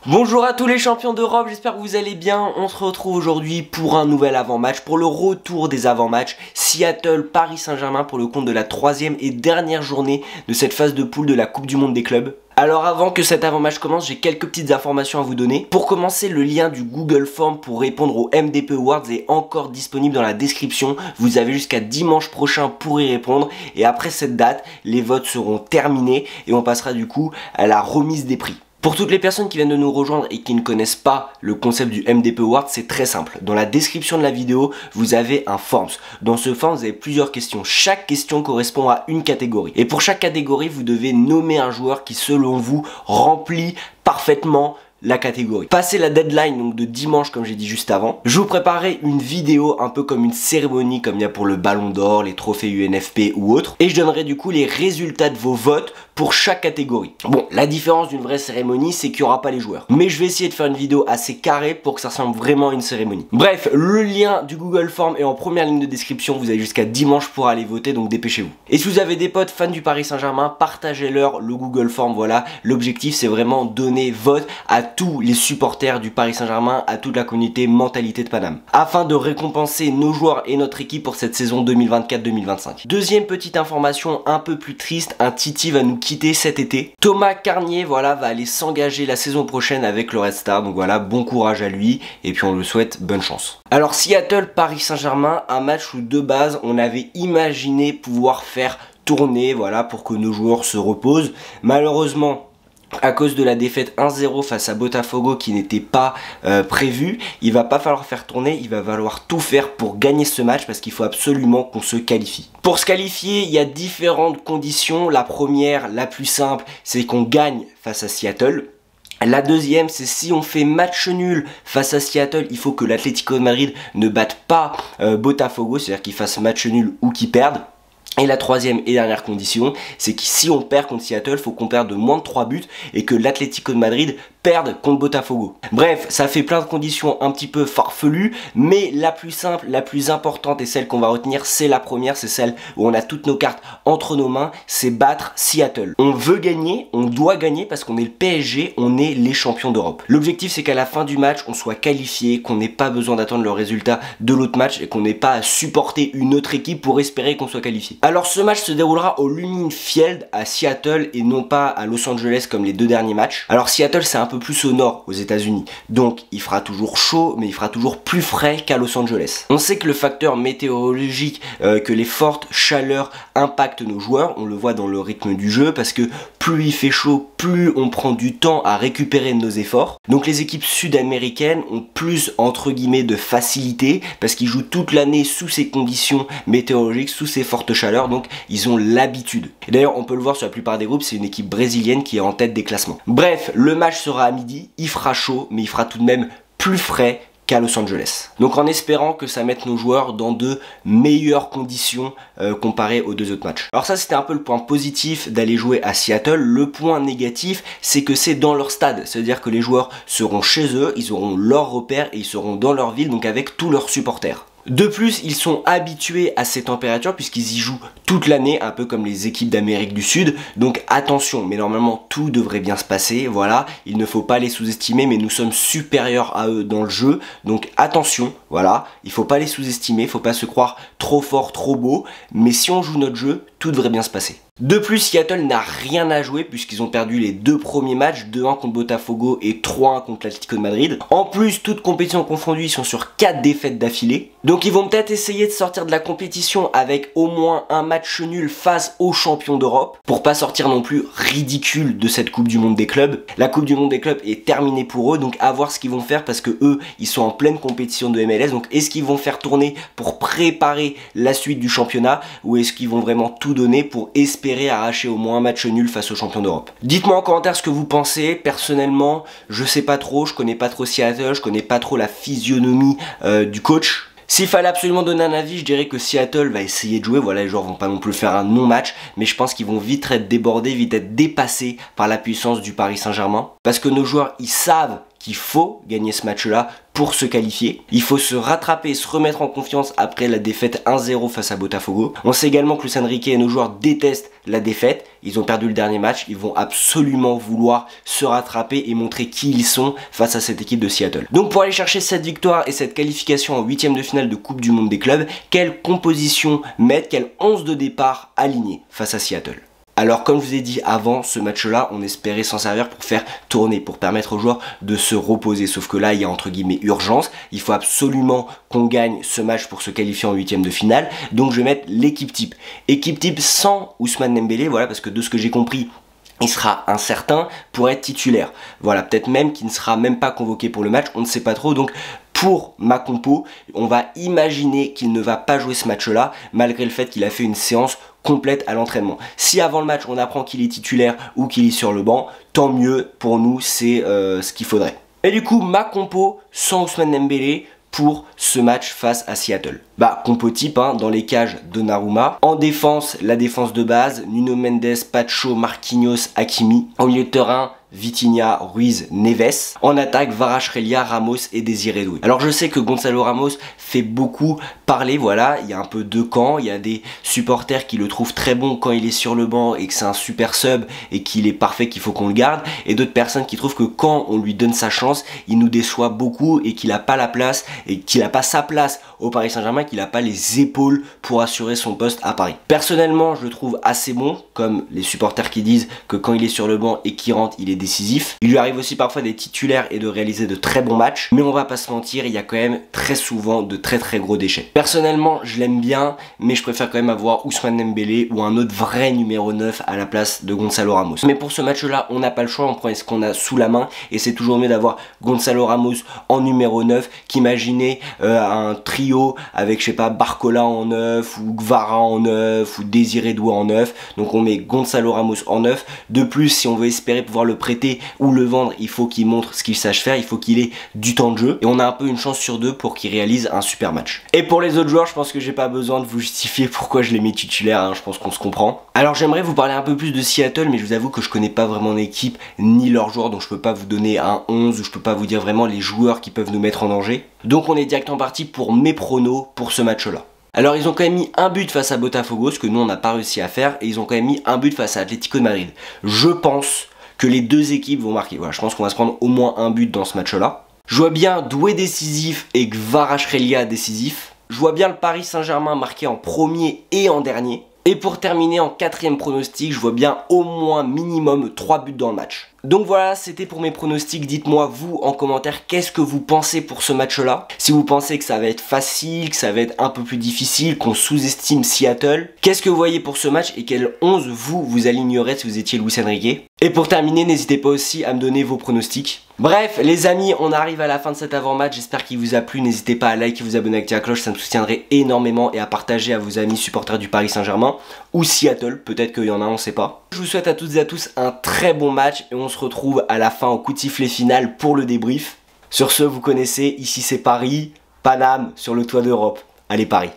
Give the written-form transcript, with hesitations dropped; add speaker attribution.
Speaker 1: Bonjour à tous les champions d'Europe, j'espère que vous allez bien. On se retrouve aujourd'hui pour un nouvel avant-match, pour le retour des avant-matchs Seattle-Paris Saint-Germain pour le compte de la troisième et dernière journée de cette phase de poule de la Coupe du Monde des clubs. Alors avant que cet avant-match commence, j'ai quelques petites informations à vous donner. Pour commencer, le lien du Google Form pour répondre aux MDP Awards est encore disponible dans la description. Vous avez jusqu'à dimanche prochain pour y répondre. Et après cette date, les votes seront terminés et on passera du coup à la remise des prix. Pour toutes les personnes qui viennent de nous rejoindre et qui ne connaissent pas le concept du MDP Award, c'est très simple. Dans la description de la vidéo, vous avez un forms. Dans ce forms, vous avez plusieurs questions. Chaque question correspond à une catégorie. Et pour chaque catégorie, vous devez nommer un joueur qui, selon vous, remplit parfaitement la catégorie. Passé la deadline donc de dimanche comme j'ai dit juste avant, je vous préparerai une vidéo un peu comme une cérémonie comme il y a pour le Ballon d'Or, les trophées UNFP ou autres, et je donnerai du coup les résultats de vos votes pour chaque catégorie. Bon, la différence d'une vraie cérémonie, c'est qu'il n'y aura pas les joueurs. Mais je vais essayer de faire une vidéo assez carrée pour que ça ressemble vraiment à une cérémonie. Bref, le lien du Google Form est en première ligne de description. Vous avez jusqu'à dimanche pour aller voter, donc dépêchez-vous. Et si vous avez des potes fans du Paris Saint-Germain, partagez-leur le Google Form. Voilà, l'objectif c'est vraiment donner vote à tous les supporters du Paris Saint-Germain, à toute la communauté mentalité de Paname, afin de récompenser nos joueurs et notre équipe pour cette saison 2024-2025. Deuxième petite information un peu plus triste, un Titi va nous quitter cet été. Thomas Carnier, voilà, va aller s'engager la saison prochaine avec le Red Star, donc voilà, bon courage à lui, et puis on le souhaite bonne chance. Alors Seattle, Paris Saint-Germain, un match où de base on avait imaginé pouvoir faire tourner, voilà, pour que nos joueurs se reposent. Malheureusement, à cause de la défaite 1-0 face à Botafogo qui n'était pas prévu, il va pas falloir faire tourner, il va falloir tout faire pour gagner ce match parce qu'il faut absolument qu'on se qualifie. Pour se qualifier, il y a différentes conditions. La première, la plus simple, c'est qu'on gagne face à Seattle. La deuxième, c'est si on fait match nul face à Seattle, il faut que l'Atlético de Madrid ne batte pas Botafogo, c'est-à-dire qu'il fasse match nul ou qu'il perde. Et la troisième et dernière condition, c'est que si on perd contre Seattle, il faut qu'on perde de moins de 3 buts et que l'Atlético de Madrid perde contre Botafogo. Bref, ça fait plein de conditions un petit peu farfelues, mais la plus simple, la plus importante et celle qu'on va retenir, c'est la première, c'est celle où on a toutes nos cartes entre nos mains, c'est battre Seattle. On veut gagner, on doit gagner parce qu'on est le PSG, on est les champions d'Europe. L'objectif, c'est qu'à la fin du match, on soit qualifié, qu'on n'ait pas besoin d'attendre le résultat de l'autre match et qu'on n'ait pas à supporter une autre équipe pour espérer qu'on soit qualifié. Alors ce match se déroulera au Lumen Field à Seattle et non pas à Los Angeles comme les deux derniers matchs. Alors Seattle, c'est un peu plus au nord aux États-Unis, donc il fera toujours chaud mais il fera toujours plus frais qu'à Los Angeles. On sait que le facteur météorologique, que les fortes chaleurs impactent nos joueurs, on le voit dans le rythme du jeu parce que plus il fait chaud, plus on prend du temps à récupérer nos efforts. Donc les équipes sud-américaines ont plus entre guillemets de facilité parce qu'ils jouent toute l'année sous ces conditions météorologiques, sous ces fortes chaleurs, donc ils ont l'habitude. Et d'ailleurs on peut le voir sur la plupart des groupes, c'est une équipe brésilienne qui est en tête des classements. Bref, le match sera à midi, il fera chaud mais il fera tout de même plus frais qu'à Los Angeles. Donc en espérant que ça mette nos joueurs dans de meilleures conditions comparées aux deux autres matchs. Alors ça c'était un peu le point positif d'aller jouer à Seattle. Le point négatif c'est que c'est dans leur stade, c'est-à-dire que les joueurs seront chez eux, ils auront leurs repères et ils seront dans leur ville, donc avec tous leurs supporters. De plus, ils sont habitués à ces températures puisqu'ils y jouent toute l'année, un peu comme les équipes d'Amérique du Sud. Donc attention, mais normalement tout devrait bien se passer, voilà. Il ne faut pas les sous-estimer, mais nous sommes supérieurs à eux dans le jeu. Donc attention, voilà. Il ne faut pas les sous-estimer, il ne faut pas se croire trop fort, trop beau. Mais si on joue notre jeu, tout devrait bien se passer. De plus, Seattle n'a rien à jouer puisqu'ils ont perdu les deux premiers matchs, 2-1 contre Botafogo et 3-1 contre l'Atlético de Madrid. En plus, toutes compétitions confondues, ils sont sur 4 défaites d'affilée. Donc ils vont peut-être essayer de sortir de la compétition avec au moins un match nul face aux champions d'Europe pour pas sortir non plus ridicule de cette Coupe du Monde des clubs. La Coupe du Monde des clubs est terminée pour eux, donc à voir ce qu'ils vont faire parce que eux, ils sont en pleine compétition de MLS. Donc est-ce qu'ils vont faire tourner pour préparer la suite du championnat ou est-ce qu'ils vont vraiment tout donner pour espérer arracher au moins un match nul face aux champions d'Europe? Dites-moi en commentaire ce que vous pensez. Personnellement, je sais pas trop, je connais pas trop Seattle, je connais pas trop la physionomie du coach. S'il fallait absolument donner un avis, je dirais que Seattle va essayer de jouer. Voilà, les joueurs vont pas non plus faire un non-match, mais je pense qu'ils vont vite être débordés, vite être dépassés par la puissance du Paris Saint-Germain. Parce que nos joueurs, ils savent qu'il faut gagner ce match-là pour se qualifier. Il faut se rattraper, se remettre en confiance après la défaite 1-0 face à Botafogo. On sait également que Luis Enrique et nos joueurs détestent la défaite. Ils ont perdu le dernier match. Ils vont absolument vouloir se rattraper et montrer qui ils sont face à cette équipe de Seattle. Donc pour aller chercher cette victoire et cette qualification en 8e de finale de Coupe du Monde des clubs, quelle composition mettre, quel 11 de départ aligné face à Seattle? Alors comme je vous ai dit avant, ce match-là, on espérait s'en servir pour faire tourner, pour permettre aux joueurs de se reposer. Sauf que là, il y a entre guillemets urgence. Il faut absolument qu'on gagne ce match pour se qualifier en 8e de finale. Donc je vais mettre l'équipe type. Équipe type sans Ousmane Dembélé, voilà, parce que de ce que j'ai compris, il sera incertain pour être titulaire. Voilà, peut-être même qu'il ne sera même pas convoqué pour le match, on ne sait pas trop. Donc pour ma compo, on va imaginer qu'il ne va pas jouer ce match-là, malgré le fait qu'il a fait une séance complète à l'entraînement. Si avant le match on apprend qu'il est titulaire ou qu'il est sur le banc, tant mieux pour nous, c'est ce qu'il faudrait. Et du coup, ma compo sans Ousmane Dembélé pour ce match face à Seattle. Bah, compo type, hein, dans les cages, Donnarumma. En défense, la défense de base, Nuno Mendes, Pacho, Marquinhos, Hakimi. Au milieu de terrain, Vitinha, Ruiz, Neves. En attaque, Kvaratskhelia, Ramos et Désiré Doué. Alors je sais que Gonzalo Ramos fait beaucoup parler, voilà, il y a un peu deux camps, il y a des supporters qui le trouvent très bon quand il est sur le banc et que c'est un super sub et qu'il est parfait, qu'il faut qu'on le garde, et d'autres personnes qui trouvent que quand on lui donne sa chance, il nous déçoit beaucoup et qu'il n'a pas la place et qu'il n'a pas sa place au Paris Saint-Germain, qu'il n'a pas les épaules pour assurer son poste à Paris. Personnellement, je le trouve assez bon, comme les supporters qui disent que quand il est sur le banc et qu'il rentre, il est décisif. Il lui arrive aussi parfois d'être titulaire et de réaliser de très bons matchs, mais on va pas se mentir, il y a quand même très souvent de très gros déchets. Personnellement, je l'aime bien, mais je préfère quand même avoir Ousmane Dembélé ou un autre vrai numéro 9 à la place de Gonzalo Ramos. Mais pour ce match-là, on n'a pas le choix, on prend ce qu'on a sous la main, et c'est toujours mieux d'avoir Gonzalo Ramos en numéro 9 qu'imaginer un trio avec, je sais pas, Barcola en 9, ou Gvara en 9, ou Désiré Doué en 9. Donc on met Gonzalo Ramos en 9. De plus, si on veut espérer pouvoir le prêter ou le vendre, il faut qu'il montre ce qu'il sache faire, il faut qu'il ait du temps de jeu, et on a un peu une chance sur deux pour qu'il réalise un super match. Et pour les autres joueurs, je pense que j'ai pas besoin de vous justifier pourquoi je les mets titulaires, hein, je pense qu'on se comprend. Alors j'aimerais vous parler un peu plus de Seattle, mais je vous avoue que je connais pas vraiment l'équipe ni leurs joueurs, donc je peux pas vous donner un 11, ou je peux pas vous dire vraiment les joueurs qui peuvent nous mettre en danger. Donc on est directement parti pour mes pronos pour ce match-là. Alors ils ont quand même mis un but face à Botafogo, ce que nous on n'a pas réussi à faire, et ils ont quand même mis un but face à Atlético de Madrid. Je pense que les deux équipes vont marquer. Voilà, je pense qu'on va se prendre au moins un but dans ce match-là. Je vois bien Doué décisif et Kvaratskhelia décisif. Je vois bien le Paris Saint-Germain marqué en premier et en dernier. Et pour terminer en 4e pronostic, je vois bien au moins minimum 3 buts dans le match. Donc voilà, c'était pour mes pronostics. Dites-moi vous en commentaire qu'est-ce que vous pensez pour ce match-là. Si vous pensez que ça va être facile, que ça va être un peu plus difficile, qu'on sous-estime Seattle. Qu'est-ce que vous voyez pour ce match et quel 11 vous alignerez si vous étiez Luis Enrique. Et pour terminer, n'hésitez pas aussi à me donner vos pronostics. Bref, les amis, on arrive à la fin de cet avant-match. J'espère qu'il vous a plu. N'hésitez pas à liker, vous abonner, activer la cloche, ça me soutiendrait énormément, et à partager à vos amis supporters du Paris Saint-Germain ou Seattle. Peut-être qu'il y en a, on ne sait pas. Je vous souhaite à toutes et à tous un très bon match et on se retrouve à la fin au coup de sifflet final pour le débrief. Sur ce, vous connaissez, ici c'est Paris, Paname sur le toit d'Europe. Allez Paris.